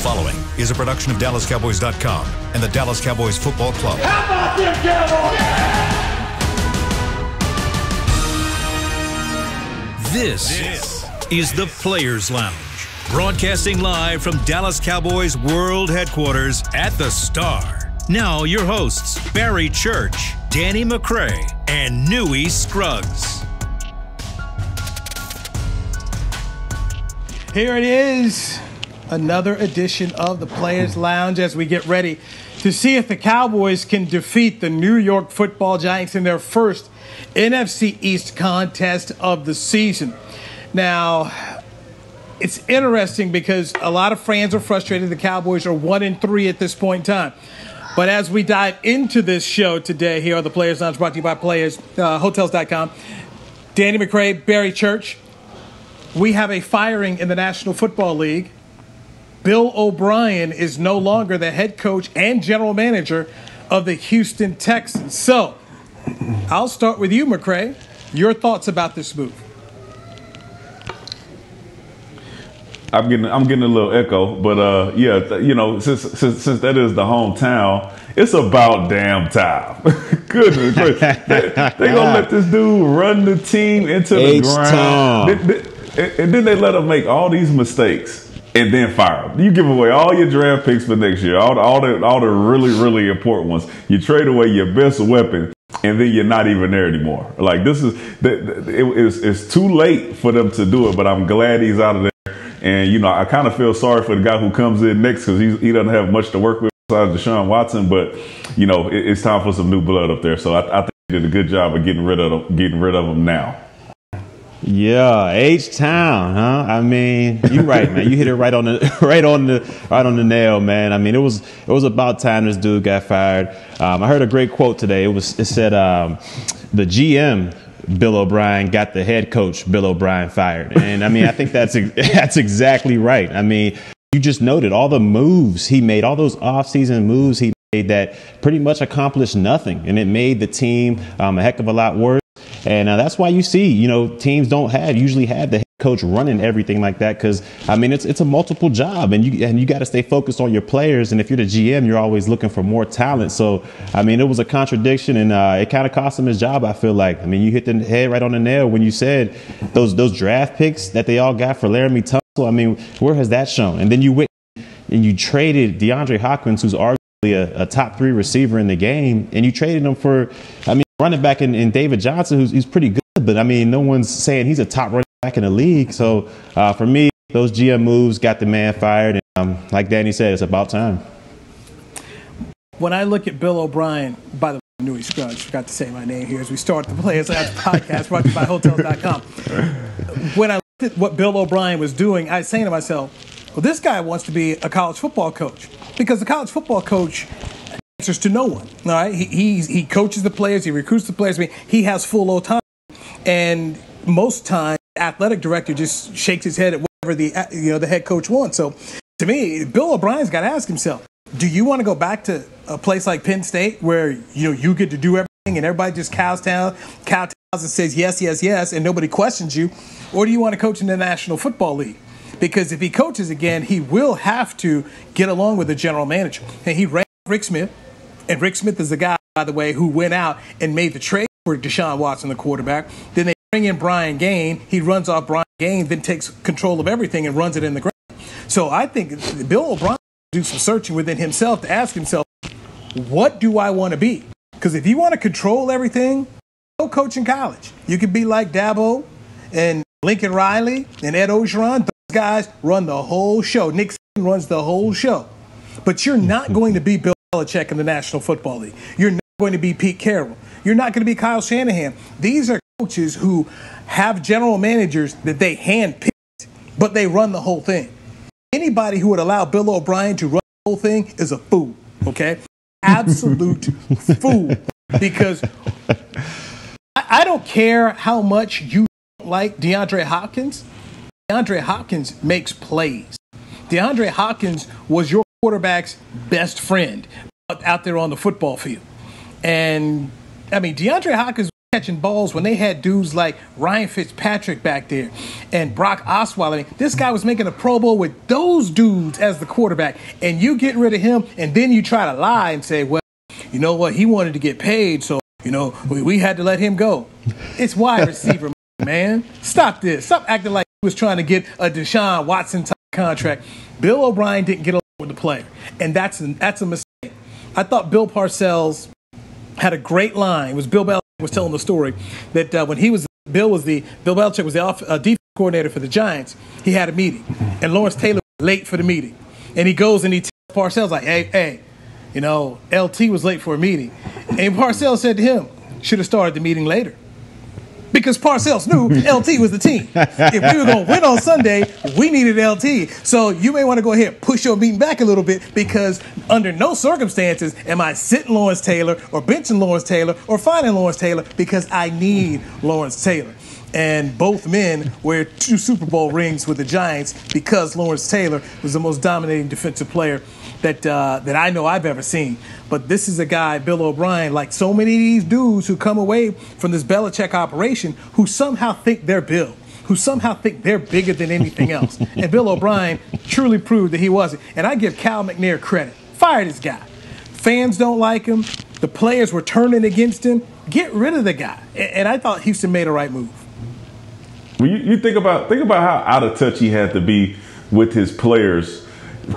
following is a production of DallasCowboys.com and the Dallas Cowboys Football Club. How about them Cowboys? This is the Players Lounge, broadcasting live from Dallas Cowboys World Headquarters at the Star. Now your hosts, Barry Church, Danny McCray, and Newy Scruggs. Here it is, another edition of the Players Lounge as we get ready to see if the Cowboys can defeat the New York Football Giants in their first NFC East contest of the season. Now, it's interesting because a lot of fans are frustrated. The Cowboys are 1-3 at this point in time. But as we dive into this show today here on the Players Lounge, brought to you by Hotels.com, Danny McCray, Barry Church, we have a firing in the National Football League. Bill O'Brien is no longer the head coach and general manager of the Houston Texans. So, I'll start with you, McCray. Your thoughts about this move? I'm getting a little echo, but yeah, you know, since that is the hometown, it's about damn time. Goodness gracious, they gonna let this dude run the team into the ground, and then they let him make all these mistakes and then fire him. You give away all your draft picks for next year, all the really important ones. You trade away your best weapon, and then you're not even there anymore. Like this is it's too late for them to do it, but I'm glad he's out of there. And, you know, I kind of feel sorry for the guy who comes in next because he doesn't have much to work with besides Deshaun Watson. But, you know, it's time for some new blood up there. So I think he did a good job of getting rid of him now. Yeah, H-Town, huh? I mean, you're right, man. You hit it right on the nail, man. I mean, it was about time this dude got fired. I heard a great quote today. It said the GM Bill O'Brien got the head coach Bill O'Brien fired. And I mean, I think that's exactly right. I mean, you just noted all the moves he made, all those offseason moves he made that pretty much accomplished nothing. And it made the team a heck of a lot worse. And that's why you see, you know, teams don't usually have the head coach running everything like that, because I mean it's a multiple job, and you got to stay focused on your players. And if you're the GM, you're always looking for more talent. So I mean, it was a contradiction, and it kind of cost him his job, I feel like. I mean, you hit the head right on the nail when you said those draft picks that they all got for Laramie Tunsil. I mean, where has that shown? And then you went and you traded DeAndre Hopkins, who's arguably a top 3 receiver in the game, and you traded him for, I mean, running back in David Johnson, who's pretty good, but I mean, no one's saying he's a top running back in the league. So for me, those GM moves got the man fired, and like Danny said, it's about time. When I look at Bill O'Brien, by the way, Newy Scruggs, forgot to say my name here as we start the Players Lounge podcast brought to you by Hotels.com. When I looked at what Bill O'Brien was doing, I was saying to myself, well, this guy wants to be a college football coach, because the college football coach answers to no one. All right, he coaches the players, he recruits the players. I mean, he has full autonomy, and most times, the athletic director just shakes his head at whatever the head coach wants. So, to me, Bill O'Brien's got to ask himself: do you want to go back to a place like Penn State where you get to do everything and everybody just kowtows and says yes, yes, yes, and nobody questions you, or do you want to coach in the National Football League? Because if he coaches again, he will have to get along with the general manager, and he ran Rick Smith. And Rick Smith is the guy, by the way, who went out and made the trade for Deshaun Watson, the quarterback. Then they bring in Brian Gaine. He runs off Brian Gaine, then takes control of everything and runs it in the ground. So I think Bill O'Brien will do some searching within himself to ask himself, what do I want to be? Because if you want to control everything, go coach in college. You could be like Dabo and Lincoln Riley and Ed Orgeron. Those guys run the whole show. Nick Saban runs the whole show. But you're not going to be Bill Belichick in the National Football League. You're not going to be Pete Carroll. You're not going to be Kyle Shanahan. These are coaches who have general managers that they handpick, but they run the whole thing. Anybody who would allow Bill O'Brien to run the whole thing is a fool, okay? Absolute fool. Because I don't care how much you like DeAndre Hopkins. DeAndre Hopkins makes plays. DeAndre Hopkins was your quarterback's best friend out there on the football field. And, I mean, DeAndre Hopkins catching balls when they had dudes like Ryan Fitzpatrick back there and Brock Osweiler. I mean, this guy was making a Pro Bowl with those dudes as the quarterback, and you get rid of him, and then you try to lie and say, well, you know what, he wanted to get paid, so, you know, we had to let him go. It's wide receiver, man. Stop this. Stop acting like he was trying to get a Deshaun Watson type contract. Bill O'Brien didn't get along with the player, and that's a mistake. I thought Bill Parcells had a great line. It was Bill Belichick was telling the story that when Bill Belichick was the defense coordinator for the Giants, he had a meeting, and Lawrence Taylor was late for the meeting, and he goes and he tells Parcells like, hey, you know, LT was late for a meeting, and Parcells said to him, should have started the meeting later. Because Parcells knew LT was the team. If we were going to win on Sunday, we needed LT. So you may want to go ahead and push your meeting back a little bit, because under no circumstances am I sitting Lawrence Taylor or benching Lawrence Taylor or finding Lawrence Taylor, because I need Lawrence Taylor. And both men wear 2 Super Bowl rings with the Giants because Lawrence Taylor was the most dominating defensive player that I know I've ever seen. But this is a guy, Bill O'Brien, like so many of these dudes who come away from this Belichick operation who somehow think they're Bill, who somehow think they're bigger than anything else. And Bill O'Brien truly proved that he wasn't. And I give Cal McNair credit. Fire this guy. Fans don't like him. The players were turning against him. Get rid of the guy. And I thought Houston made a right move. Well, you think about how out of touch he had to be with his players,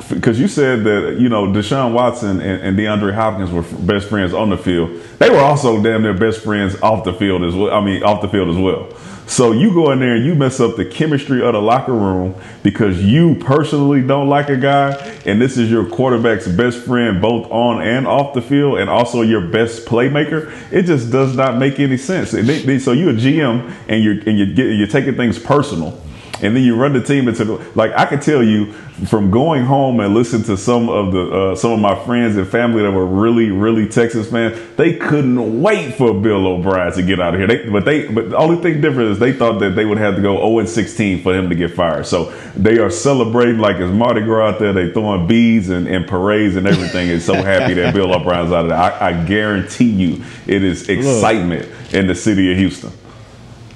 because you said that, you know, Deshaun Watson and DeAndre Hopkins were best friends on the field. They were also damn near best friends off the field as well. Off the field as well. So you go in there and you mess up the chemistry of the locker room because you personally don't like a guy, and this is your quarterback's best friend both on and off the field, and also your best playmaker. It just does not make any sense. So you're a GM and you're taking things personal. And then you run the team into like, I can tell you from going home and listening to some of my friends and family that were really, really Texas fans, they couldn't wait for Bill O'Brien to get out of here. But the only thing different is they thought that they would have to go 0-16 for him to get fired. So they are celebrating like it's Mardi Gras out there. They throwing beads and parades and everything. Is so happy that Bill O'Brien's out of there. I guarantee you, it is excitement in the city of Houston.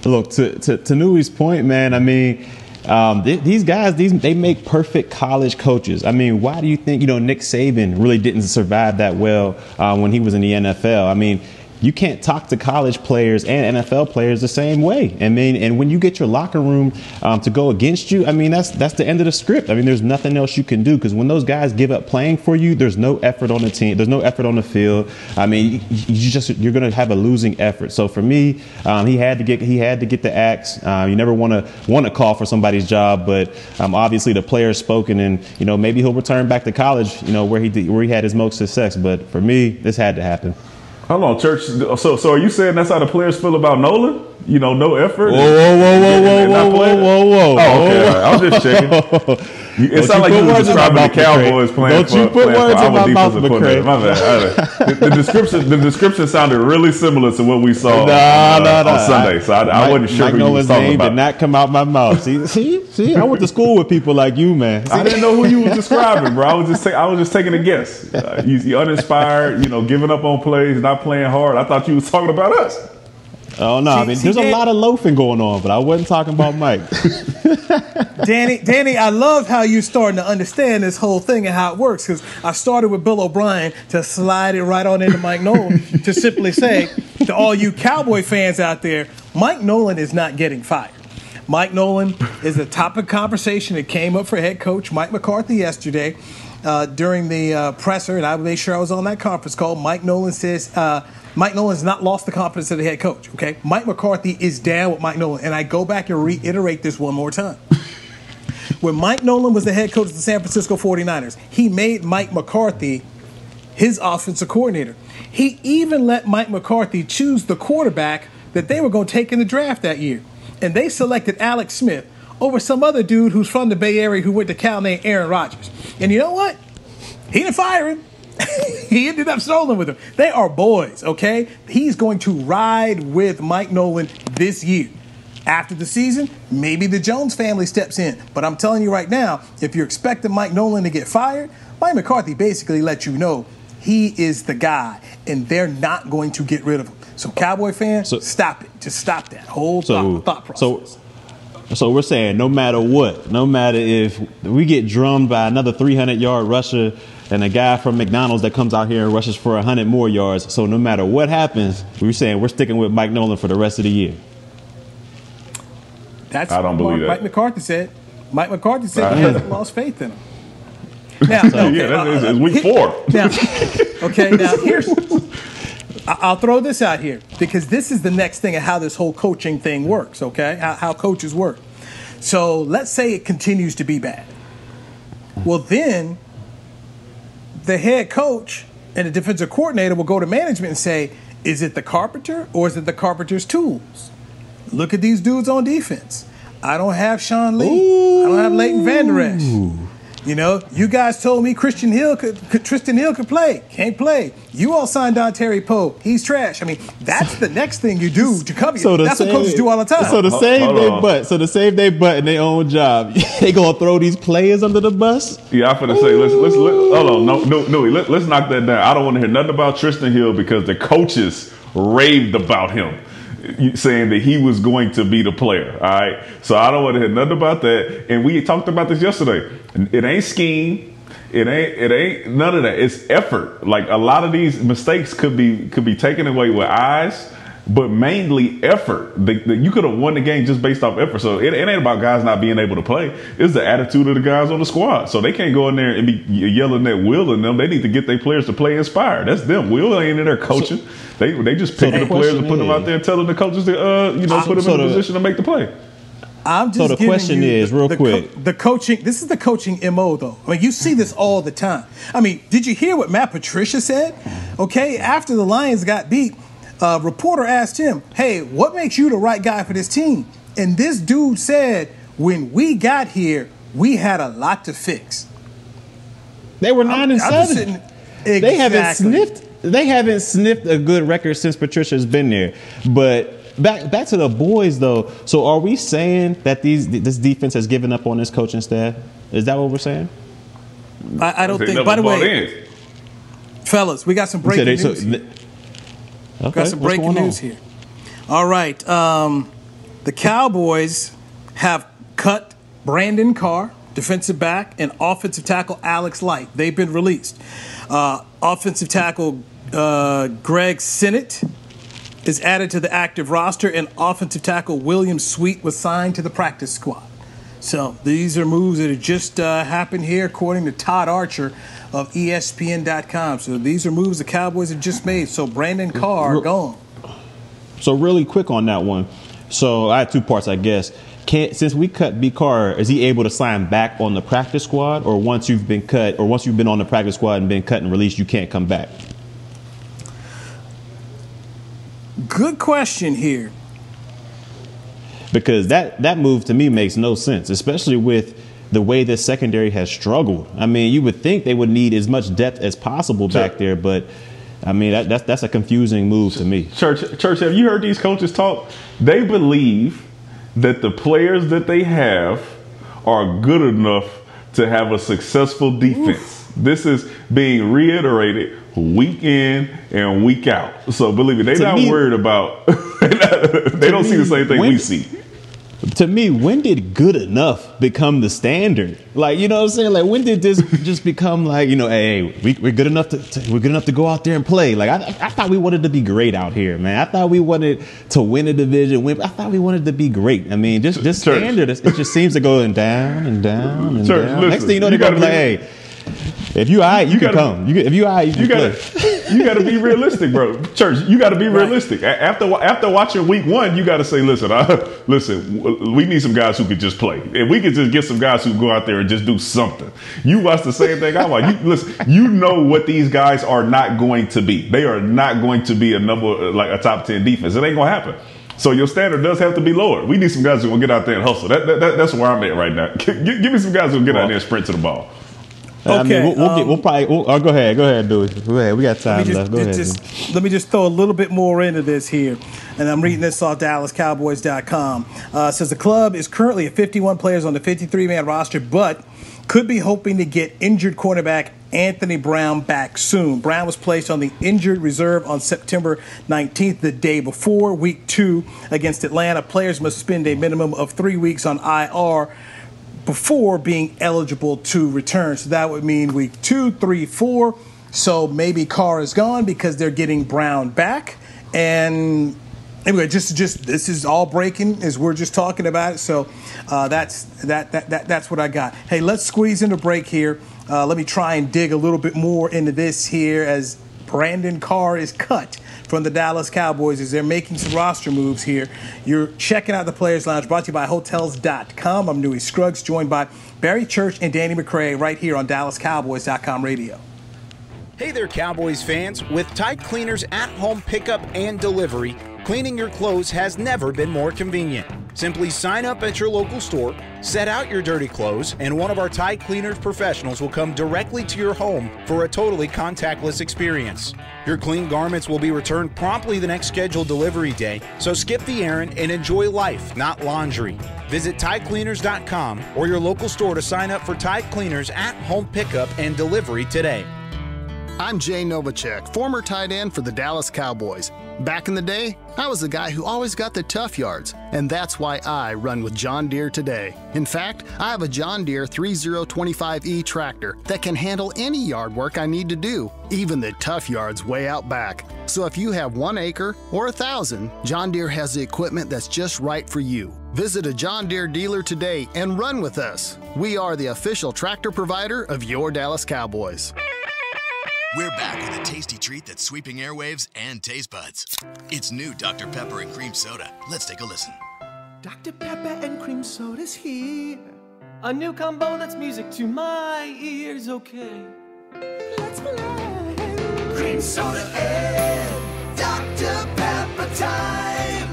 Look, to Newy's point, man, I mean, these guys, they make perfect college coaches. I mean, why do you think, you know, Nick Saban really didn't survive that well when he was in the NFL? I mean, you can't talk to college players and NFL players the same way. I mean, and when you get your locker room to go against you, I mean, that's the end of the script. I mean, there's nothing else you can do, because when those guys give up playing for you, there's no effort on the team. There's no effort on the field. I mean, you're going to have a losing effort. So for me, he had to get the axe. You never want to call for somebody's job, but obviously the player's spoken, and you know, maybe he'll return back to college, you know, where he had his most success. But for me, this had to happen. Hold on, Church. So are you saying that's how the players feel about Nolan? You know, no effort. Whoa! Oh, okay. I was just checking. It sounds like you were describing the Cowboys playing for our defensive coordinator. My bad. The description sounded really similar to what we saw on Sunday. So I wasn't sure who you was talking about. Did not come out my mouth. See, I went to school with people like you, man. I didn't know who you was describing, bro. I was just taking a guess. You uninspired, you know, giving up on plays, not playing hard. I thought you was talking about us. Oh, no. I mean, there's a lot of loafing going on, but I wasn't talking about Mike. Danny, I love how you're starting to understand this whole thing and how it works, because I started with Bill O'Brien to slide it right on into Mike Nolan to simply say to all you Cowboy fans out there, Mike Nolan is not getting fired. Mike Nolan is a topic of conversation that came up for head coach Mike McCarthy yesterday during the presser, and I made sure I was on that conference call. Mike Nolan says Mike Nolan's not lost the confidence of the head coach, okay? Mike McCarthy is down with Mike Nolan, and I go back and reiterate this one more time. When Mike Nolan was the head coach of the San Francisco 49ers, he made Mike McCarthy his offensive coordinator. He even let Mike McCarthy choose the quarterback that they were going to take in the draft that year. And they selected Alex Smith over some other dude who's from the Bay Area who went to Cal named Aaron Rodgers. And you know what? He didn't fire him. He ended up strolling with him. They are boys, okay? He's going to ride with Mike Nolan this year. After the season, maybe the Jones family steps in. But I'm telling you right now, if you're expecting Mike Nolan to get fired, Mike McCarthy basically let you know he is the guy, and they're not going to get rid of him. So, Cowboy fans, stop it. Just stop that whole thought process. So we're saying no matter what, no matter if we get drummed by another 300-yard rusher and a guy from McDonald's that comes out here and rushes for 100 more yards, so no matter what happens, we're saying we're sticking with Mike Nolan for the rest of the year. That's I don't believe that. Mike McCarthy said. Mike McCarthy said he hasn't lost faith in him. Now, it's week 4. Now here's. I'll throw this out here because this is the next thing of how this whole coaching thing works, okay? How coaches work. So let's say it continues to be bad. Well, then the head coach and the defensive coordinator will go to management and say, is it the carpenter or is it the carpenter's tools? Look at these dudes on defense. I don't have Sean Lee. I don't have Leighton Vander Esch. You know, you guys told me Tristan Hill could play. Can't play. You all signed on Terry Poe. He's trash. I mean, that's the next thing you do to cover you. That's what coaches do all the time. So to save their butt in their own job, they gonna throw these players under the bus? Yeah, I'm finna say, let's hold on, no, let's knock that down. I don't want to hear nothing about Tristan Hill because the coaches raved about him, saying that he was going to be the player. All right, so I don't want to hear nothing about that. And we talked about this yesterday. It ain't scheme. It ain't none of that. It's effort. Like a lot of these mistakes could be taken away with eyes, but mainly effort. You could have won the game just based off effort. So it ain't about guys not being able to play. It's the attitude of the guys on the squad. So they can't go in there and be yelling at Will and them. They need to get their players to play inspired. That's them. Will ain't in there coaching. They just picking the players and put them out there and telling the coaches to put them in a position to make the play. So the question is, real quick, the coaching. This is the coaching MO, though. I mean, you see this all the time. I mean, did you hear what Matt Patricia said? Okay, after the Lions got beat, a reporter asked him, "Hey, what makes you the right guy for this team?" And this dude said, "When we got here, we had a lot to fix." They were 9-7. Exactly. They haven't sniffed a good record since Patricia's been there, but. Back to the boys, though. So are we saying that this defense has given up on this coaching staff? Is that what we're saying? I don't think. By the way, fellas, we got some breaking news here. Got some breaking news here. All right. The Cowboys have cut Brandon Carr, defensive back, and offensive tackle Alex Light. They've been released. Offensive tackle Greg Sinnott is added to the active roster, and offensive tackle William Sweet was signed to the practice squad. So these are moves that have just happened here, according to Todd Archer of ESPN.com. So these are moves the Cowboys have just made. So Brandon Carr gone. So really quick on that one. So I have 2 parts, I guess. Since we cut B. Carr, is he able to sign back on the practice squad, or once you've been cut, or once you've been on the practice squad and been cut and released, you can't come back? Good question here. Because that move to me makes no sense, especially with the way this secondary has struggled. I mean, you would think they would need as much depth as possible back there, but I mean that's a confusing move to me. Church, have you heard these coaches talk? They believe that the players that they have are good enough to have a successful defense. Oof. This is being reiterated week in and week out. So believe me, they're not worried about. They don't see the same thing we see. To me, when did good enough become the standard? Like, you know what I'm saying? Like, when did this just become like, hey, we're good enough to go out there and play? Like, I thought we wanted to be great out here, man. I thought we wanted to win a division. I thought we wanted to be great. I mean, just standard. It just seems to go down and down and down. Listen, next thing you know, they're gonna be like, hey. If you all right, you can come. If you all right, you got to be realistic, bro. Church, you got to be realistic. After watching week 1, you got to say, listen, we need some guys who could just play. If we could just get some guys who go out there and just do something. You watch the same thing I watch. You know what these guys are not going to be. They are not going to be a top 10 defense. It ain't going to happen. So your standard does have to be lower. We need some guys who will get out there and hustle. That's where I'm at right now. Give me some guys who will get out there and sprint to the ball. I mean, we'll probably. Go ahead, do it. Go ahead. We got time left. Go ahead. Let me just throw a little bit more into this here, and I'm reading this off DallasCowboys.com. Says the club is currently at 51 players on the 53-man roster, but could be hoping to get injured cornerback Anthony Brown back soon. Brown was placed on the injured reserve on September 19th, the day before Week 2 against Atlanta. Players must spend a minimum of 3 weeks on IR before being eligible to return. So that would mean Week 2, 3, 4. So maybe Carr is gone because they're getting Brown back. And anyway, just this is all breaking as we're just talking about it. So that's what I got. Hey, let's squeeze in a break here. Let me try and dig a little bit more into this here as Brandon Carr is cut from the Dallas Cowboys as they're making some roster moves here. You're checking out the Players Lounge, brought to you by Hotels.com. I'm Newy Scruggs, joined by Barry Church and Danny McCray right here on DallasCowboys.com radio. Hey there, Cowboys fans. With Tide Cleaners at-home pickup and delivery, cleaning your clothes has never been more convenient. Simply sign up at your local store, set out your dirty clothes, and one of our Tide Cleaners professionals will come directly to your home for a totally contactless experience. Your clean garments will be returned promptly the next scheduled delivery day, so skip the errand and enjoy life, not laundry. Visit TideCleaners.com or your local store to sign up for Tide Cleaners at-home pickup and delivery today. I'm Jay Novacek, former tight end for the Dallas Cowboys. Back in the day, I was the guy who always got the tough yards, and that's why I run with John Deere today. In fact, I have a John Deere 3025E tractor that can handle any yard work I need to do, even the tough yards way out back. So if you have 1 acre or 1,000, John Deere has the equipment that's just right for you. Visit a John Deere dealer today and run with us. We are the official tractor provider of your Dallas Cowboys. We're back with a tasty treat that's sweeping airwaves and taste buds. It's new Dr. Pepper and Cream Soda. Let's take a listen. Dr. Pepper and Cream Soda's here. A new combo that's music to my ears, okay. Let's play. Cream Soda and Dr. Pepper time.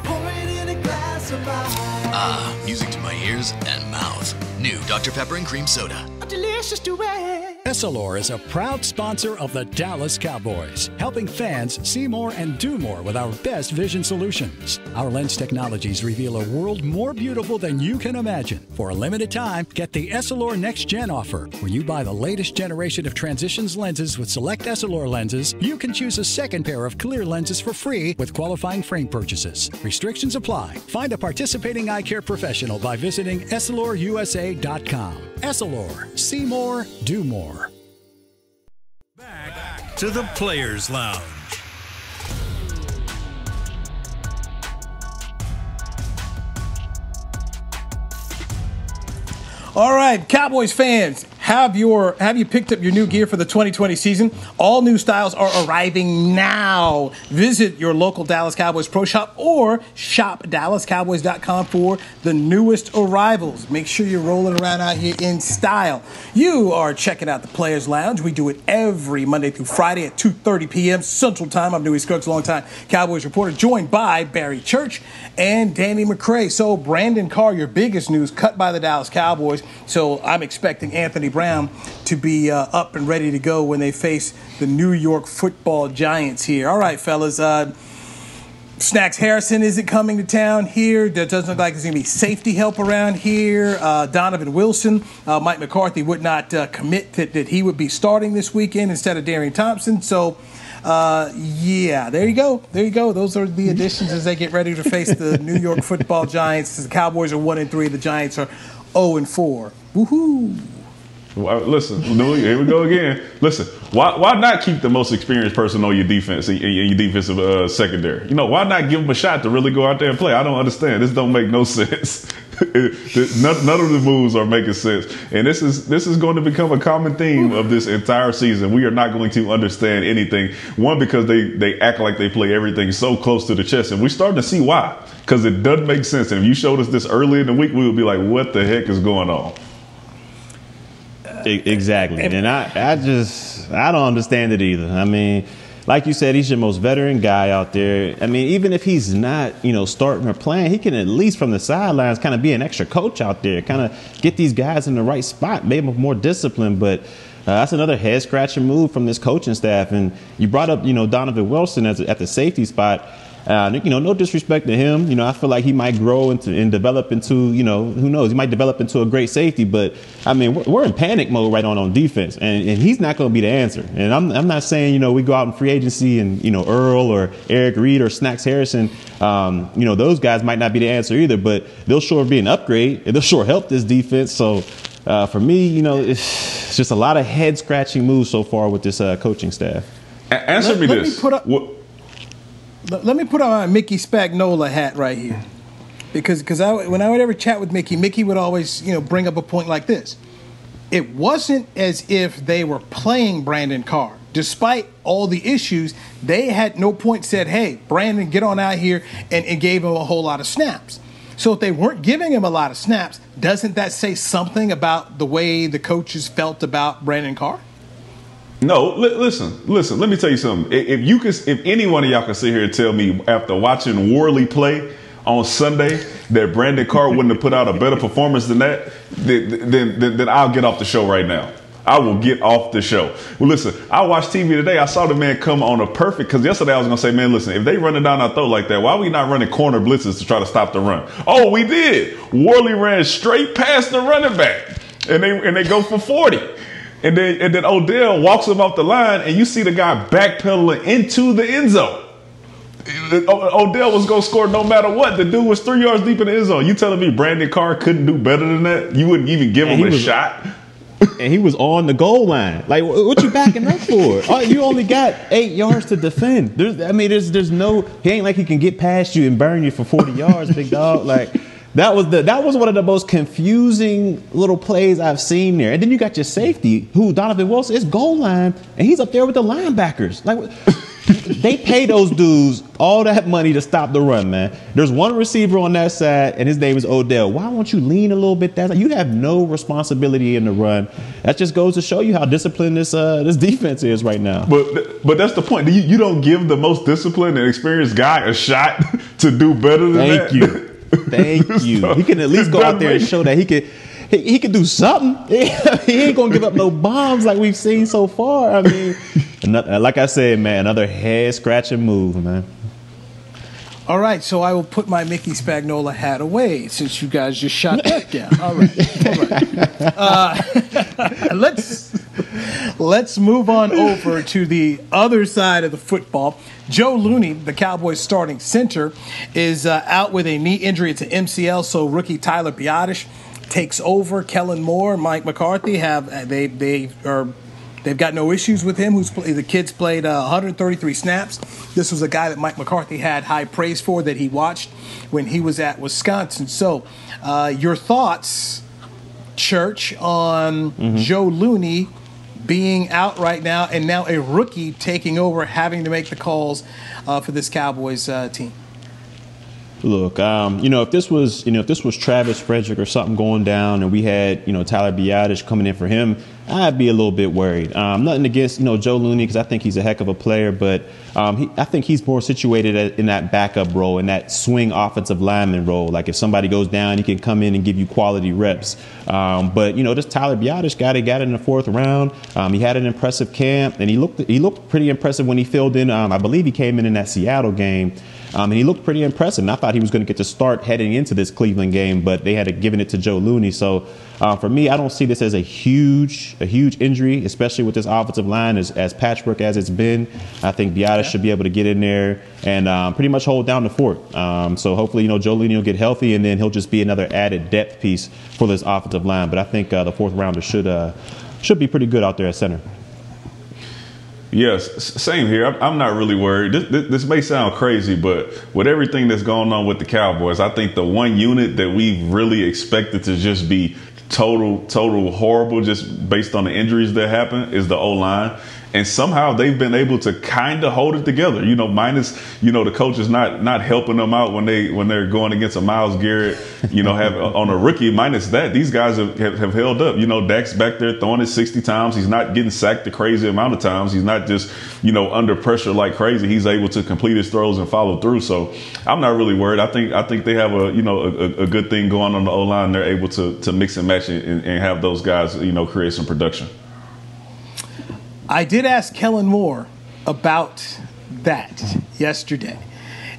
Pour it in a glass of ice. Ah, music to my ears and mouth. New Dr. Pepper and Cream Soda. A delicious duet. Essilor is a proud sponsor of the Dallas Cowboys, helping fans see more and do more with our best vision solutions. Our lens technologies reveal a world more beautiful than you can imagine. For a limited time, get the Essilor Next Gen offer. When you buy the latest generation of Transitions lenses with select Essilor lenses, you can choose a second pair of clear lenses for free with qualifying frame purchases. Restrictions apply. Find a participating eye care professional by visiting EssilorUSA.com. Essilor. See more, do more. Back to the Players Lounge. All right, Cowboys fans, have you picked up your new gear for the 2020 season? All new styles are arriving now. Visit your local Dallas Cowboys pro shop or shop DallasCowboys.com for the newest arrivals. Make sure you're rolling around out here in style. You are checking out the Players Lounge. We do it every Monday through Friday at 2:30 p.m. Central Time. I'm Newy Scruggs, longtime Cowboys reporter, joined by Barry Church and Danny McCray. So Brandon Carr, your biggest news, cut by the Dallas Cowboys. So I'm expecting Anthony Brown to be up and ready to go when they face the New York Football Giants here. All right, fellas. Snacks Harrison isn't coming to town here. That doesn't look like there's going to be safety help around here. Donovan Wilson, Mike McCarthy would not commit that he would be starting this weekend instead of Darian Thompson. So, yeah, there you go. There you go. Those are the additions as they get ready to face the New York Football Giants. The Cowboys are 1-3. The Giants are 0-4. Woohoo! Well, listen, here we go again. Listen, why not keep the most experienced person on your defense in your defensive secondary? You know, why not give them a shot to really go out there and play? I don't understand. This don't make no sense. None of the moves are making sense, and this is going to become a common theme of this entire season. We are not going to understand anything. One, because they act like they play everything so close to the chest, and we're starting to see why. Because it doesn't make sense. And if you showed us this early in the week, we would be like, "What the heck is going on?" Exactly, and I don't understand it either. I mean, like you said, he's your most veteran guy out there. I mean, even if he's not, starting or playing, he can at least from the sidelines kind of be an extra coach out there, kind of get these guys in the right spot, maybe more discipline. But that's another head-scratching move from this coaching staff. And you brought up, Donovan Wilson at the safety spot. No disrespect to him. I feel like he might grow and develop into, who knows, he might develop into a great safety. But, I mean, we're in panic mode right on defense, and he's not going to be the answer. And I'm not saying, we go out in free agency and, Earl or Eric Reed or Snacks Harrison, those guys might not be the answer either, but they'll sure be an upgrade, and they'll sure help this defense. So, for me, it's just a lot of head-scratching moves so far with this coaching staff. Answer me this. Let me put on my Mickey Spagnola hat right here, because when I would ever chat with Mickey would always bring up a point like this. It wasn't as if they were playing Brandon Carr. Despite all the issues, they had no point said, hey, Brandon, get on out here, and gave him a whole lot of snaps. So if they weren't giving him a lot of snaps, doesn't that say something about the way the coaches felt about Brandon Carr? No, listen. Let me tell you something. If any one of y'all can sit here and tell me after watching Worley play on Sunday that Brandon Carr wouldn't have put out a better performance than that, then I'll get off the show right now. I will get off the show. Well, listen, I watched TV today. I saw the man come on a perfect, because yesterday I was going to say, man, listen, if they run it down our throat like that, why are we not running corner blitzes to try to stop the run? Oh, we did. Worley ran straight past the running back, and they go for 40. And then Odell walks him off the line, and you see the guy backpedaling into the end zone. Odell was going to score no matter what. The dude was 3 yards deep in the end zone. You telling me Brandon Carr couldn't do better than that? You wouldn't even give him a shot? And he was on the goal line. Like, what you backing up for? You only got 8 yards to defend. There's no. He ain't like he can get past you and burn you for 40 yards, big dog. Like. That was one of the most confusing little plays I've seen there. And then you got your safety, who Donovan Wilson is goal line, and he's up there with the linebackers. Like, they pay those dudes all that money to stop the run, man. There's one receiver on that side, and his name is Odell. Why won't you lean a little bit? You have no responsibility in the run. That just goes to show you how disciplined this defense is right now. But that's the point. You don't give the most disciplined and experienced guy a shot to do better than that. Thank you. Thank you. He can at least go out there and show that he can do something. He ain't gonna give up no bombs like we've seen so far. I mean, like I said, man, another head scratching move, man. All right, so I will put my Mickey Spagnola hat away since you guys just shot that down. All right. Let's move on over to the other side of the football. Joe Looney, the Cowboys starting center, is out with a knee injury. It's an MCL, so rookie Tyler Biadasz takes over. Kellen Moore, Mike McCarthy they've got no issues with him. The kids played 133 snaps. This was a guy that Mike McCarthy had high praise for, that he watched when he was at Wisconsin. So, your thoughts, Church, on Joe Looney being out right now, and now a rookie taking over, having to make the calls for this Cowboys team? Look, if this was Travis Frederick or something going down, and we had Tyler Biadasz coming in for him, I'd be a little bit worried. Nothing against Joe Looney, because I think he's a heck of a player, but I think he's more situated in that backup role, in that swing offensive lineman role. Like, if somebody goes down, he can come in and give you quality reps. But this Tyler Biadasz guy, they got in the 4th round. He had an impressive camp, and he looked pretty impressive when he filled in. I believe he came in that Seattle game. And he looked pretty impressive. And I thought he was going to get to start heading into this Cleveland game, but they had given it to Joe Looney. So for me, I don't see this as a huge injury, especially with this offensive line as patchwork as it's been. I think Biadasz should be able to get in there and pretty much hold down the fort. So hopefully, Joe Looney will get healthy, and then he'll just be another added depth piece for this offensive line. But I think the 4th rounder should be pretty good out there at center. Yes, same here. I'm not really worried. This may sound crazy, but with everything that's going on with the Cowboys, I think the one unit that we really expected to just be total horrible, just based on the injuries that happened, is the O-line. And somehow they've been able to kind of hold it together, minus, the coaches not helping them out when they're going against a Myles Garrett, have on a rookie. Minus that, these guys have held up. Dak's back there throwing it 60 times. He's not getting sacked a crazy amount of times. He's not just, under pressure like crazy. He's able to complete his throws and follow through. So I'm not really worried. I think they have a good thing going on the O-line. They're able to mix and match and have those guys, create some production. I did ask Kellen Moore about that yesterday.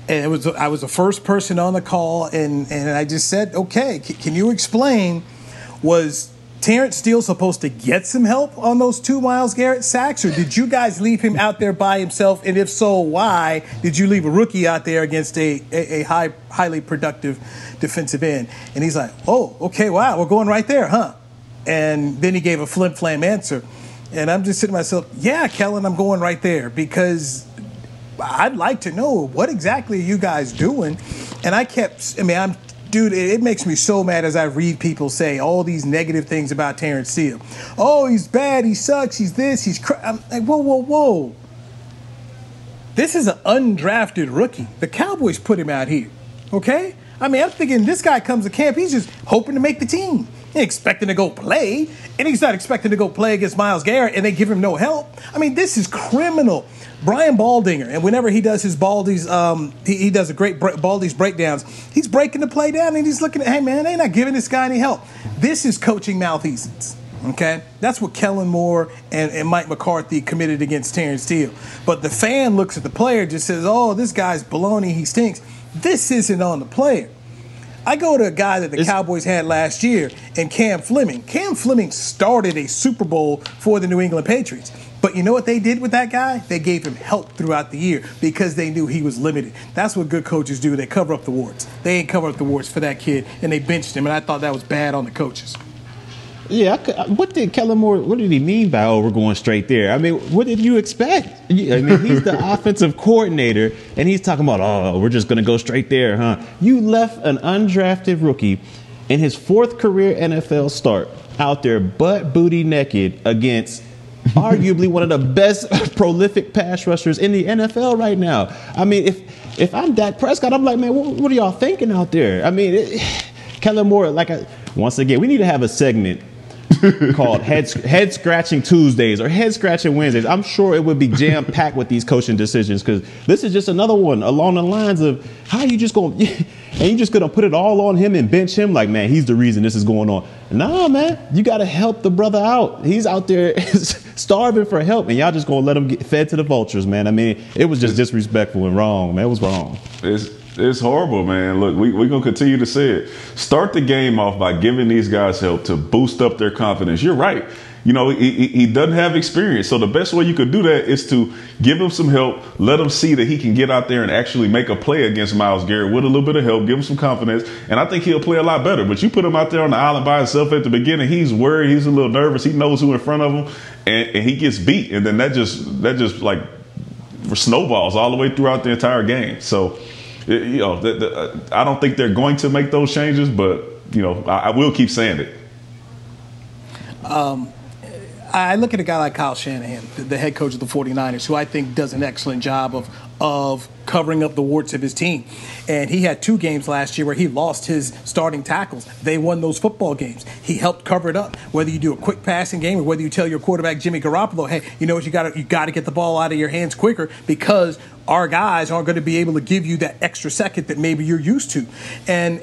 And I was the first person on the call, and I just said, okay, can you explain, was Terrence Steele supposed to get some help on those 2 Myles Garrett sacks, or did you guys leave him out there by himself? And if so, why did you leave a rookie out there against a highly productive defensive end? And he's like, oh, okay, wow, we're going right there, huh? And then he gave a flim-flam answer. And I'm just sitting to myself, yeah, Kellen, I'm going right there, because I'd like to know what exactly are you guys doing. And dude, it makes me so mad as I read people say all these negative things about Terrence Steele. Oh, he's bad, he sucks, he's this, I'm like, whoa. This is an undrafted rookie. The Cowboys put him out here, okay? I'm thinking this guy comes to camp, he's just hoping to make the team. He ain't expecting to go play, and he's not expecting to go play against Myles Garrett, and they give him no help. This is criminal. Brian Baldinger, and whenever he does his Baldy's, he does a great Baldy's breakdowns. He's breaking the play down, and he's looking at, hey, man, they not giving this guy any help. This is coaching malfeasance, okay? That's what Kellen Moore and Mike McCarthy committed against Terrence Steele. But the fan looks at the player, just says, oh, this guy's baloney, he stinks. This isn't on the player. I go to a guy that the Cowboys had last year, and Cam Fleming. Cam Fleming started a Super Bowl for the New England Patriots. But you know what they did with that guy? They gave him help throughout the year because they knew he was limited. That's what good coaches do. They cover up the warts. They ain't cover up the warts for that kid, and they benched him, and I thought that was bad on the coaches. Yeah, what did Kellen Moore, what did he mean by, we're going straight there? What did you expect? He's the offensive coordinator, and he's talking about, we're just going to go straight there, huh? You left an undrafted rookie in his 4th career NFL start out there butt booty naked against arguably one of the best prolific pass rushers in the NFL right now. If I'm Dak Prescott, I'm like, man, what are y'all thinking out there? Kellen Moore, once again, we need to have a segment called Head Scratching Tuesdays or Head Scratching Wednesdays. I'm sure it would be jam packed with these coaching decisions, because this is just another one along the lines of how you just going and you just gonna put it all on him and bench him like, man, he's the reason this is going on. Nah, man, you got to help the brother out. He's out there starving for help, and y'all just gonna let him get fed to the vultures, man. It was just disrespectful and wrong, man. It was wrong. It's horrible, man. Look, we're going to continue to say it. Start the game off by giving these guys help to boost up their confidence. You're right. He doesn't have experience. So the best way you could do that is to give him some help, let him see that he can get out there and actually make a play against Myles Garrett with a little bit of help, give him some confidence, and I think he'll play a lot better. But you put him out there on the island by himself at the beginning, he's worried, he's a little nervous, he knows who in front of him, and he gets beat. And then that just like snowballs all the way throughout the entire game. So, I don't think they're going to make those changes, but I will keep saying it. I look at a guy like Kyle Shanahan, the head coach of the 49ers, who I think does an excellent job of covering up the warts of his team. And he had 2 games last year where he lost his starting tackles. They won those football games. He helped cover it up. Whether you do a quick passing game or whether you tell your quarterback, Jimmy Garoppolo, hey, you know what, you got to get the ball out of your hands quicker, because our guys aren't going to be able to give you that extra second that maybe you're used to. And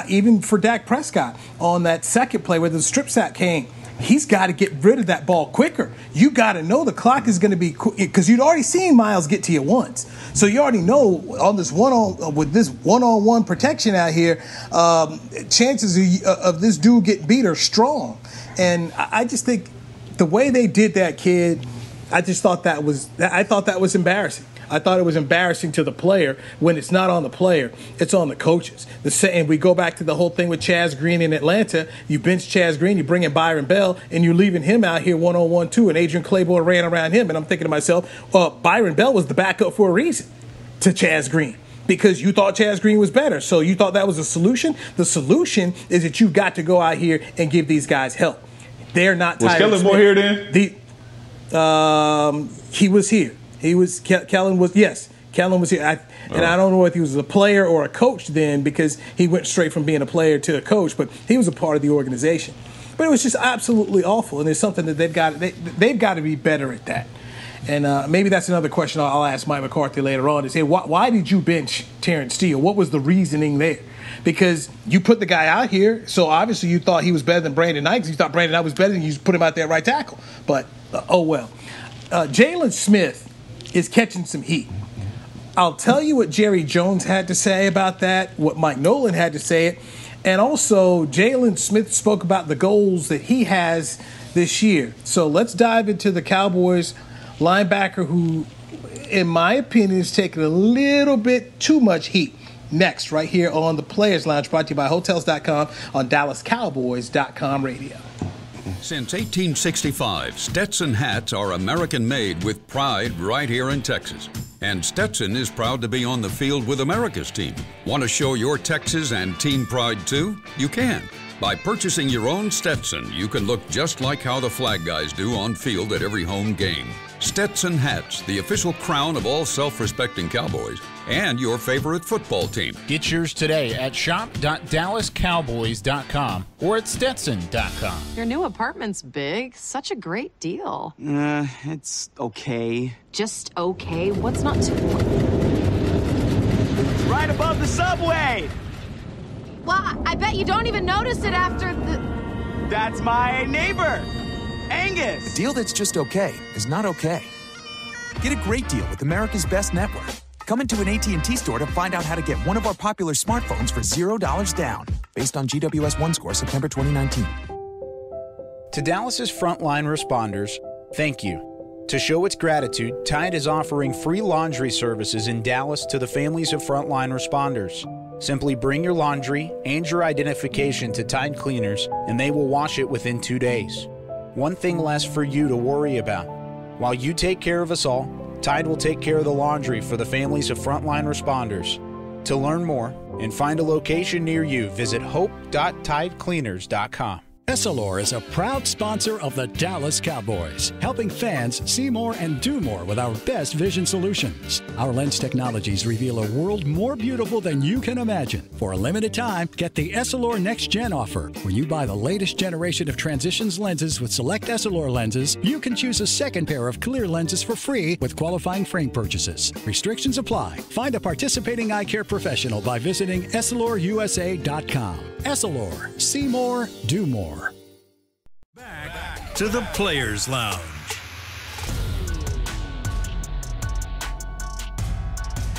even for Dak Prescott, on that second play where the strip sack came, he's got to get rid of that ball quicker. You got to know the clock is going to be because you'd already seen Myles get to you once. So you already know on this with this one-on-one protection out here, chances of this dude getting beat are strong. And I just think the way they did that kid, I thought that was embarrassing. I thought it was embarrassing to the player when it's not on the player, it's on the coaches. And we go back to the whole thing with Chaz Green in Atlanta. You bench Chaz Green, you bring in Byron Bell, and you're leaving him out here one-on-one too, and Adrian Claiborne ran around him. And I'm thinking to myself, Byron Bell was the backup for a reason to Chaz Green, because you thought Chaz Green was better. So you thought that was a solution? The solution is that you've got to go out here and give these guys help. They're not tired. Was Kellen Moore here then? He was here. Kellen was here. And I don't know if he was a player or a coach then, because he went straight from being a player to a coach, but he was a part of the organization. But it was just absolutely awful, and it's something that they've got to be better at that. And maybe that's another question I'll ask Mike McCarthy later on, is, hey, why did you bench Terrence Steele? What was the reasoning there? Because you put the guy out here, so obviously you thought he was better than Brandon Knight, because you thought Brandon Knight was better, and you put him out there at right tackle. But, oh well. Jalen Smith is catching some heat. I'll tell you what Jerry Jones had to say about that, what Mike Nolan had to say, and also Jalen Smith spoke about the goals that he has this year. So let's dive into the Cowboys linebacker who, in my opinion, is taking a little bit too much heat. Next, right here on the Players Lounge, brought to you by Hotels.com on DallasCowboys.com radio. Since 1865, Stetson hats are American-made with pride right here in Texas. And Stetson is proud to be on the field with America's team. Want to show your Texas and team pride too? You can. By purchasing your own Stetson, you can look just like how the flag guys do on field at every home game. Stetson hats, the official crown of all self-respecting Cowboys and your favorite football team. Get yours today at shop.dallascowboys.com or at stetson.com. Your new apartment's big. Such a great deal. It's okay. Just okay? What's not to... Right above the subway! Well, I bet you don't even notice it after the... That's my neighbor, Angus. A deal that's just okay is not okay. Get a great deal with America's Best Network. Come into an AT&T store to find out how to get one of our popular smartphones for $0 down, based on GWS 1 score September 2019. To Dallas's frontline responders, thank you. To show its gratitude, Tide is offering free laundry services in Dallas to the families of frontline responders. Simply bring your laundry and your identification to Tide Cleaners, and they will wash it within 2 days. One thing less for you to worry about. While you take care of us all, Tide will take care of the laundry for the families of frontline responders. To learn more and find a location near you, visit hope.tidecleaners.com. Essilor is a proud sponsor of the Dallas Cowboys, helping fans see more and do more with our best vision solutions. Our lens technologies reveal a world more beautiful than you can imagine. For a limited time, get the Essilor Next Gen offer. When you buy the latest generation of Transitions lenses with select Essilor lenses, you can choose a second pair of clear lenses for free with qualifying frame purchases. Restrictions apply. Find a participating eye care professional by visiting EssilorUSA.com. Essilor. See more, do more. Back to the Players Lounge.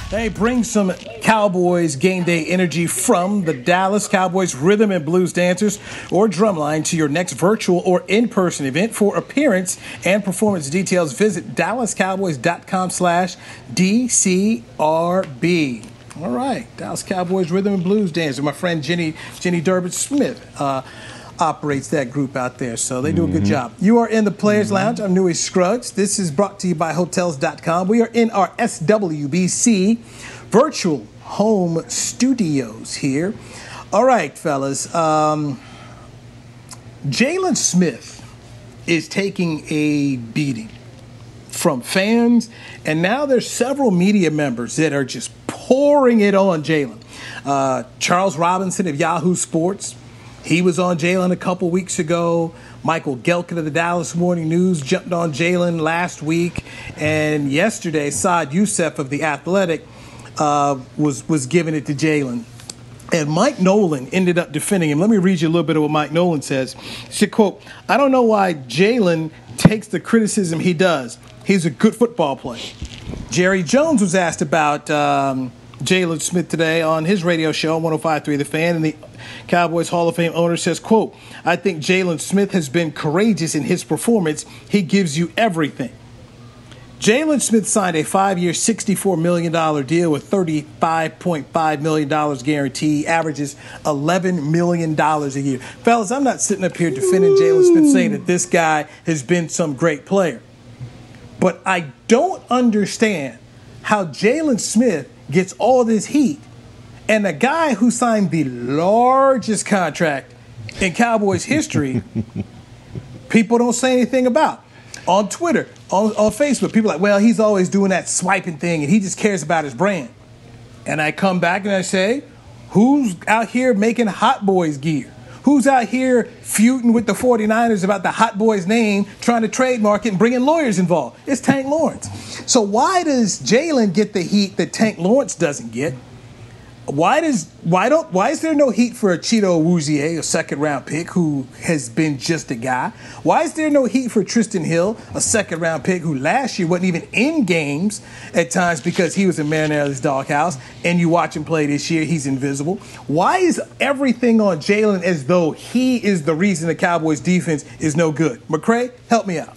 Hey, bring some Cowboys game day energy from the Dallas Cowboys Rhythm and Blues Dancers or Drumline to your next virtual or in-person event. For appearance and performance details, visit DallasCowboys.com/DCRB. All right, Dallas Cowboys Rhythm and Blues Dancer. My friend Jenny Durbin Smith operates that group out there, so they do a good job. You are in the Players Lounge. I'm Newy Scruggs. This is brought to you by Hotels.com. We are in our SWBC virtual home studios here. All right, fellas. Jalen Smith is taking a beating from fans, and now there's several media members that are just pouring it on Jalen. Charles Robinson of Yahoo Sports, he was on Jalen a couple weeks ago. Michael Gelkin of the Dallas Morning News jumped on Jalen last week. And yesterday, Saad Youssef of The Athletic was giving it to Jalen. And Mike Nolan ended up defending him. Let me read you a little bit of what Mike Nolan says. He said, quote, "I don't know why Jalen takes the criticism he does. He's a good football player." Jerry Jones was asked about Jalen Smith today on his radio show on 105.3 The Fan, and the Cowboys Hall of Fame owner says, quote, "I think Jalen Smith has been courageous in his performance. He gives you everything." Jalen Smith signed a 5-year, $64 million deal with $35.5 million guarantee, averages $11 million a year. Fellas, I'm not sitting up here defending Jalen Smith saying that this guy has been some great player. But I don't understand how Jalen Smith gets all this heat, and a guy who signed the largest contract in Cowboys history, people don't say anything about. On Twitter, on Facebook. People are like, well, he's always doing that swiping thing, and he just cares about his brand. And I come back and I say, who's out here making Hot Boys gear? Who's out here feuding with the 49ers about the Hot Boys name, trying to trademark it and bringing lawyers involved? It's Tank Lawrence. So why does Jalen get the heat that Tank Lawrence doesn't get? Why is there no heat for a Cheeto Awuzie, a second-round pick who has been just a guy? Why is there no heat for Tristan Hill, a second-round pick who last year wasn't even in games at times because he was in Marinelli's doghouse, and you watch him play this year, he's invisible? Why is everything on Jalen as though he is the reason the Cowboys' defense is no good? McCray, help me out.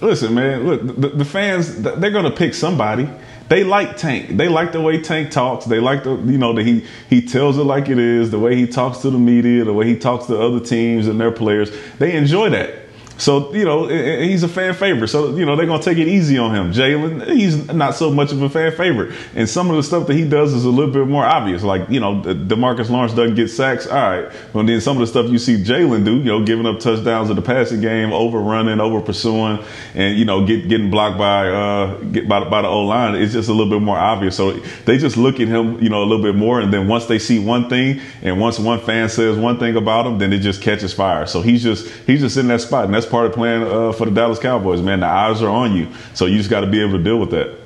Listen, man, look, the fans, they're going to pick somebody. They like Tank. They like the way Tank talks. They like that he tells it like it is, the way he talks to the media, the way he talks to other teams and their players. They enjoy that. So, he's a fan favorite. So, they're going to take it easy on him. Jalen, he's not so much of a fan favorite. And some of the stuff that he does is a little bit more obvious. Like, DeMarcus Lawrence doesn't get sacks. All right. Well, then some of the stuff you see Jalen do, giving up touchdowns in the passing game, overrunning, over pursuing, and, getting blocked by the O-line, it's just a little bit more obvious. So they just look at him, a little bit more. And then once they see one thing and once one fan says one thing about him, then it just catches fire. So he's just in that spot. And that's part of playing for the Dallas Cowboys, man. The eyes are on you, so you just got to be able to deal with that.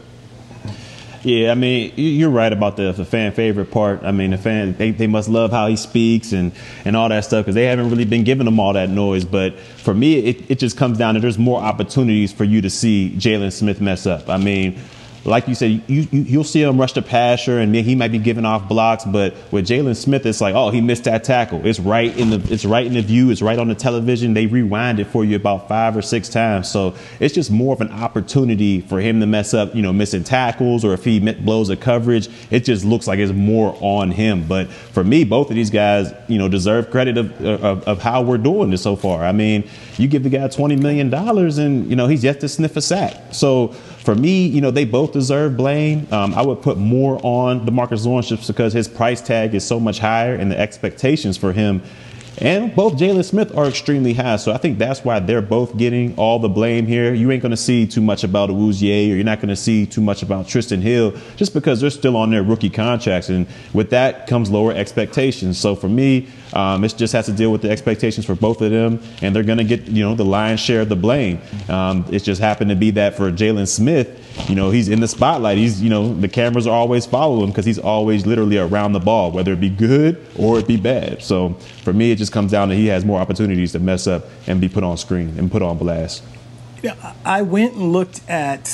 Yeah, I mean, you're right about the fan favorite part. I mean, the fan, they must love how he speaks and all that stuff because they haven't really been giving him all that noise. But for me, it just comes down to there's more opportunities for you to see Jalen Smith mess up. I mean, like you said, you'll see him rush the passer, and he might be giving off blocks. But with Jalen Smith, it's like, oh, he missed that tackle. It's right in the view. It's right on the television. They rewind it for you about 5 or 6 times. So it's just more of an opportunity for him to mess up, missing tackles, or if he blows a coverage, it just looks like it's more on him. But for me, both of these guys, deserve credit of how we're doing this so far. I mean, you give the guy $20 million, and he's yet to sniff a sack. So for me, they both deserve blame. I would put more on DeMarcus Lawrence just because his price tag is so much higher and the expectations for him and both Jalen Smith are extremely high. So I think that's why they're both getting all the blame here. You ain't going to see too much about Awuzie, or you're not going to see too much about Tristan Hill just because they're still on their rookie contracts. And with that comes lower expectations. So for me, it just has to deal with the expectations for both of them, and they're going to get, the lion's share of the blame. It just happened to be that for Jalen Smith, he's in the spotlight. He's, the cameras are always following him because he's always literally around the ball, whether it be good or it be bad. So for me, it just comes down to he has more opportunities to mess up and be put on screen and put on blast. Yeah, I went and looked at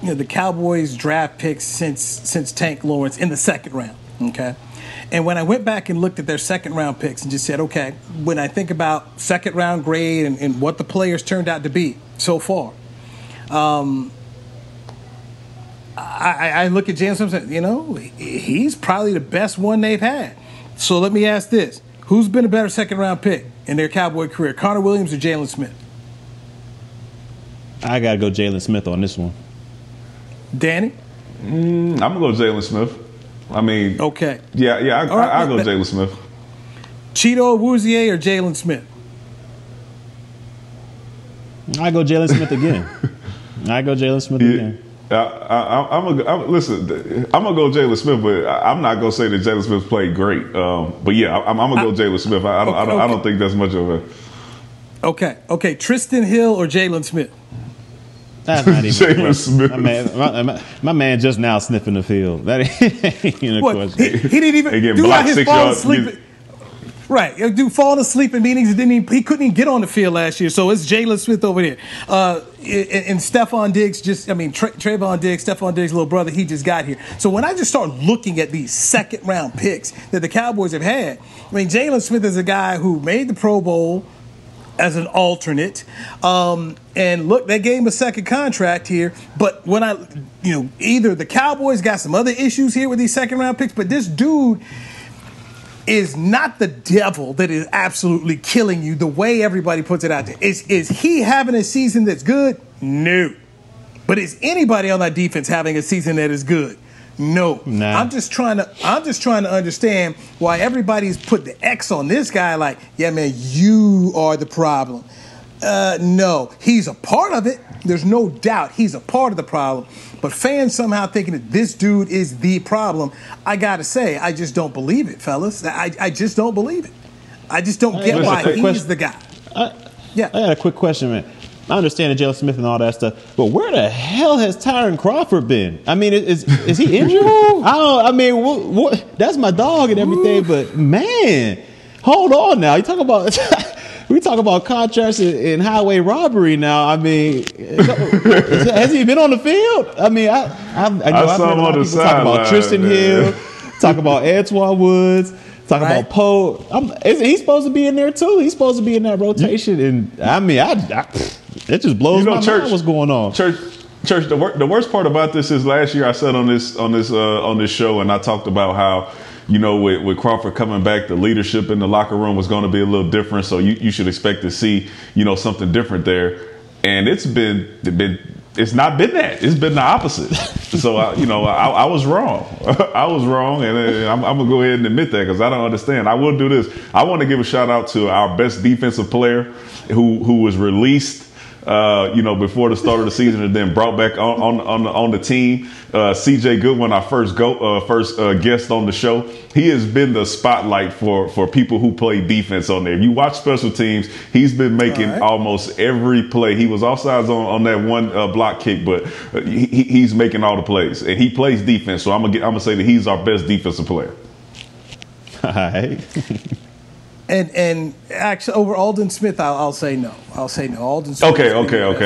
the Cowboys draft picks since Tank Lawrence in the second round. Okay. And when I went back and looked at their second round picks and just said, okay, when I think about second round grade and what the players turned out to be so far, I look at Jalen Smith and say, he's probably the best one they've had. So let me ask this. Who's been a better second round pick in their Cowboy career, Connor Williams or Jalen Smith? I got to go Jalen Smith on this one. Danny? I'm going to go Jalen Smith. I mean, okay. Yeah, I'll go Jalen Smith. Cheeto Awuzie or Jalen Smith? I go Jalen Smith again. Listen, I'm gonna go Jalen Smith, but I'm not gonna say that Jalen Smith played great. But yeah, I'm gonna go Jalen Smith. I don't think that's much of a. Okay. Tristan Hill or Jalen Smith? That's not even Jalen Smith. My man just now sniffing the field. That ain't a question. He didn't even do out his fall asleep. Right, dude falling asleep in meetings. He couldn't even get on the field last year. So it's Jalen Smith over there. And Stephon Diggs Trayvon Diggs, Stephon Diggs' little brother, he just got here. So when I just start looking at these second round picks that the Cowboys have had, Jalen Smith is a guy who made the Pro Bowl as an alternate. And look, they gave him a second contract here. But when either the Cowboys got some other issues here with these second round picks, but this dude is not the devil that is absolutely killing you the way everybody puts it out there. Is he having a season that's good? No. But is anybody on that defense having a season that is good? No. Nah. I'm just trying to understand why everybody's put the X on this guy like, yeah, man, you are the problem. No, he's a part of it. There's no doubt he's a part of the problem. But fans somehow thinking that this dude is the problem, I got to say, I just don't believe it, fellas. I just don't believe it. I just don't get why he's the guy. I got a quick question, man. I understand the Jalen Smith and all that stuff, but where the hell has Tyron Crawford been? I mean, is he injured? What, that's my dog and everything, but man, hold on now. You talk about we talk about contracts and highway robbery now. I mean, has he been on the field? I mean, I saw him on the side. Talk about Tristan Hill, talk about Antoine Woods. Talking about Poe. Isn't he supposed to be in there too? He's supposed to be in that rotation. And I mean, it just blows my mind what's going on. Church. The worst part about this is last year I said on this show, and I talked about how, with Crawford coming back, the leadership in the locker room was going to be a little different. So you should expect to see, something different there. And it's not been that. It's been the opposite. So I was wrong. I was wrong, and I'm gonna go ahead and admit that because I don't understand. I will do this. I want to give a shout out to our best defensive player who was released before the start of the season and then brought back on the team. CJ Goodwin, our first guest on the show. He has been the spotlight for people who play defense on there. If you watch special teams, he's been making almost every play. He was offsides on that one block kick, but he's making all the plays, and he plays defense. So I'm gonna say that he's our best defensive player. All right. And actually, over Aldon Smith, I'll say no. I'll say no. Aldon Smith. Okay.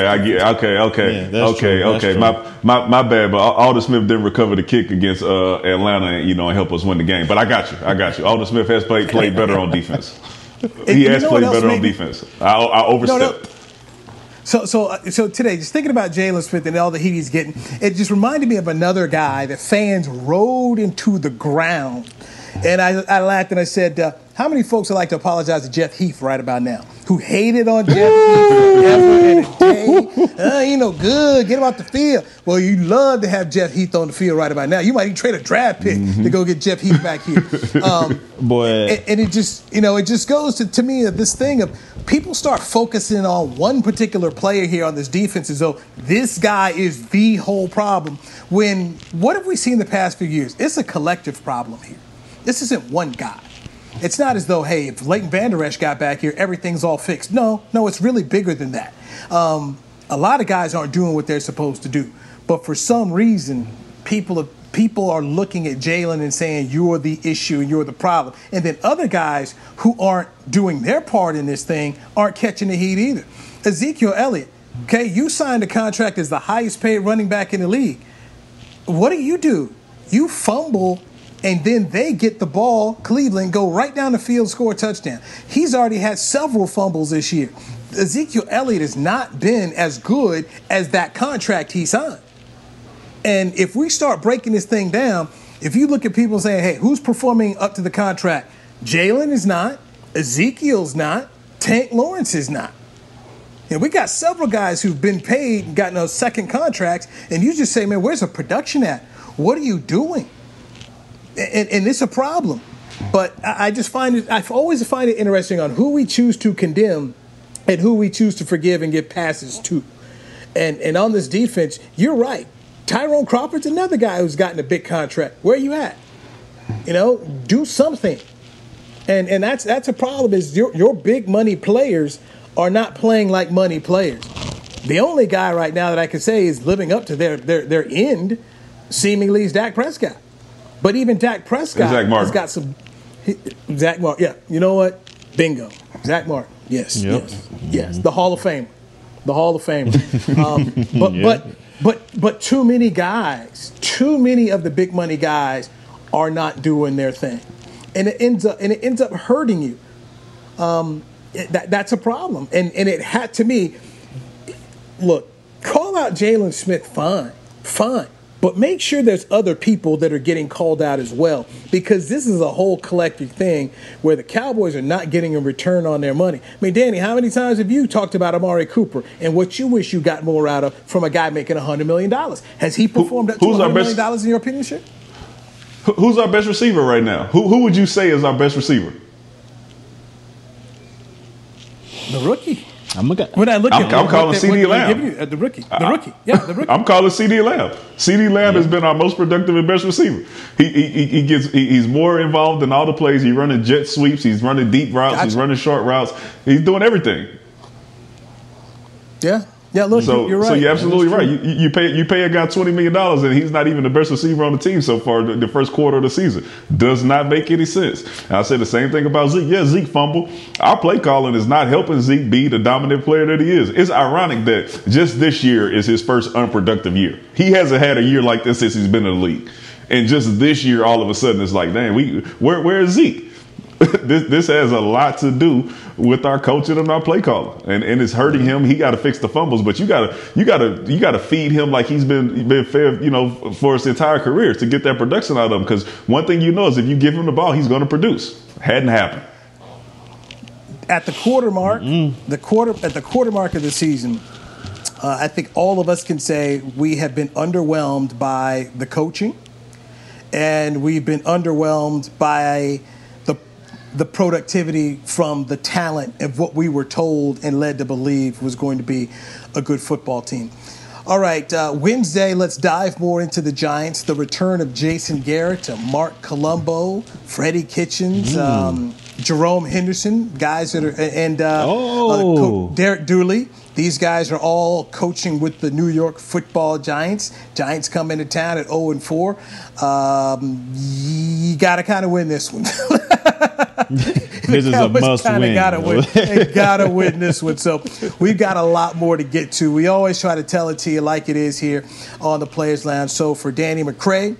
I get. Okay. My bad. But Aldon Smith didn't recover the kick against Atlanta, and help us win the game. But I got you. Aldon Smith has played better on defense. He has played better on defense. I overstepped. So today, just thinking about Jalen Smith and all the heat he's getting, it just reminded me of another guy that fans rode into the ground. And I laughed and I said, how many folks would like to apologize to Jeff Heath right about now? Who hated on Jeff Heath forever and a day? He no good. Get him off the field. Well, you love to have Jeff Heath on the field right about now. You might even trade a draft pick to go get Jeff Heath back here. Boy. And it just, it just goes to me of this thing of people start focusing on one particular player here on this defense as though this guy is the whole problem. When, what have we seen the past few years? It's a collective problem here. This isn't one guy. It's not as though, hey, if Leighton Vander Esch got back here, everything's all fixed. No, it's really bigger than that. A lot of guys aren't doing what they're supposed to do. But for some reason, people are looking at Jalen and saying, you're the issue and you're the problem. And then other guys who aren't doing their part in this thing aren't catching the heat either. Ezekiel Elliott, okay, you signed a contract as the highest paid running back in the league. What do? You fumble, and then they get the ball, Cleveland, go right down the field, score a touchdown. He's already had several fumbles this year. Ezekiel Elliott has not been as good as that contract he signed. And if we start breaking this thing down, if you look at people saying, hey, who's performing up to the contract? Jalen is not. Ezekiel's not. Tank Lawrence is not. And we got several guys who've been paid and gotten those second contracts, and you just say, man, where's the production at? What are you doing? And it's a problem. But I always find it interesting on who we choose to condemn and who we choose to forgive and give passes to. And on this defense, you're right. Tyrone Crawford's another guy who's gotten a big contract. Where are you at? Do something. And that's a problem is your big money players are not playing like money players. The only guy right now that I can say is living up to their end seemingly is Dak Prescott. But even Dak Prescott has got some – Zach Martin, yeah. You know what? Bingo. Zach Martin. Yes, yep. yes. The Hall of Famer. But too many of the big money guys are not doing their thing. And it ends up hurting you. That's a problem. And it had to me – look, call out Jalen Smith, fine. But make sure there's other people that are getting called out as well, because this is a whole collective thing where the Cowboys are not getting a return on their money. I mean, Danny, how many times have you talked about Amari Cooper and what you wish you got more out of from a guy making $100 million? Has he performed up to $100 million in your opinion, sir? Who's our best receiver right now? Who would you say is our best receiver? The rookie. When I look at I'm calling CD Lamb. The rookie. Yeah, the rookie. I'm calling CD Lamb. CD Lamb has been our most productive and best receiver. He's more involved in all the plays. He's running jet sweeps. He's running deep routes. He's running short routes. He's doing everything. Yeah. Yeah, look, you're right. So you're absolutely right. You pay a guy $20 million and he's not even the best receiver on the team so far the first quarter of the season. Does not make any sense. And I say the same thing about Zeke. Yeah, Zeke fumble. Our play calling is not helping Zeke be the dominant player that he is. It's ironic that just this year is his first unproductive year. He hasn't had a year like this since he's been in the league. And just this year, all of a sudden, it's like, dang, where is Zeke? This has a lot to do with our coaching and our play calling, and it's hurting him. He got to fix the fumbles, but you got to feed him like he's been fed, for his entire career to get that production out of him. Because one thing is if you give him the ball, he's going to produce. Hadn't happened at the quarter mark. At the quarter mark of the season, I think all of us can say we have been underwhelmed by the coaching, and we've been underwhelmed by the productivity from the talent of what we were told and led to believe was going to be a good football team. All right, Wednesday, let's dive more into the Giants. The return of Jason Garrett, to Mark Colombo, Freddie Kitchens, Jerome Henderson, guys that are, and Derek Dooley. These guys are all coaching with the New York Football Giants. Giants come into town at 0-4. You got to kind of win this one. This is a must win. They gotta win this one. So we've got a lot more to get to. We always try to tell it to you like it is here on the Players Lounge. So for Danny McCray,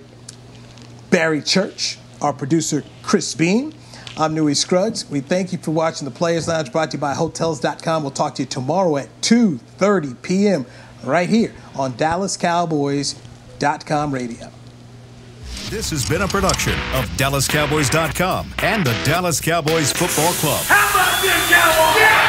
Barry Church, our producer Chris Bean, I'm Newy Scruggs. We thank you for watching the Players Lounge, brought to you by Hotels.com. We'll talk to you tomorrow at 2:30 p.m. right here on DallasCowboys.com radio. This has been a production of DallasCowboys.com and the Dallas Cowboys Football Club. How about this, Cowboys? Yeah!